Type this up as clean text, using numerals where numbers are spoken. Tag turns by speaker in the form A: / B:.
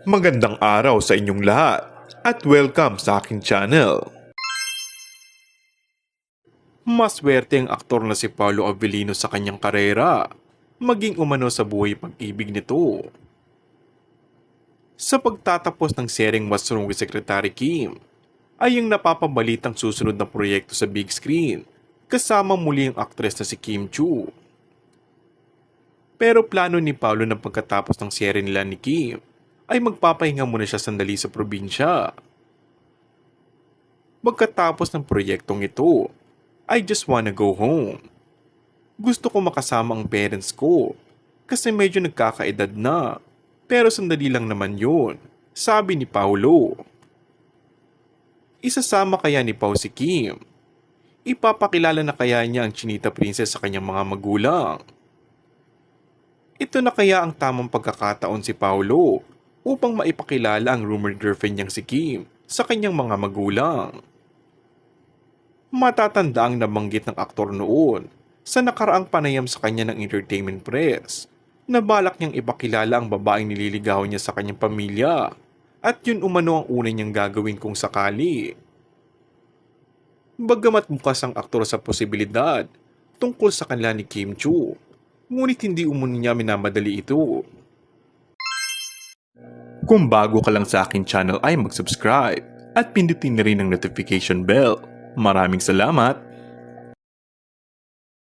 A: Magandang araw sa inyong lahat at welcome sa aking channel. Maswerte ang aktor na si Paolo Avellino sa kanyang karera, maging umano sa buhay pag-ibig nito. Sa pagtatapos ng seryeng What's Wrong with Secretary Kim, ay ang napapabalitang susunod na proyekto sa big screen, kasama muli ang aktres na si Kim Chu. Pero plano ni Paolo na pagkatapos ng serye nila ni Kim, ay magpapahinga muna siya sandali sa probinsya. Pagkatapos ng proyektong ito, I just wanna go home. Gusto ko makasama ang parents ko kasi medyo nagkakaedad na. Pero sandali lang naman yun, sabi ni Paulo. Isasama kaya ni Pao si Kim? Ipapakilala na kaya niya ang Chinita Princess sa kanyang mga magulang? Ito na kaya ang tamang pagkakataon si Paulo upang maipakilala ang rumored girlfriend niyang si Kim sa kanyang mga magulang. Matatanda ang nabanggit ng aktor noon sa nakaraang panayam sa kanya ng entertainment press na balak niyang ipakilala ang babaeng nililigawan niya sa kanyang pamilya at yun umano ang una niyang gagawin kung sakali. Bagamat bukas ang aktor sa posibilidad tungkol sa kanila ni Kim Chu, ngunit hindi umano niya minamadali ito. Kung bago ka lang sa akin channel ay mag-subscribe at pindutin na rin ang notification bell. Maraming salamat!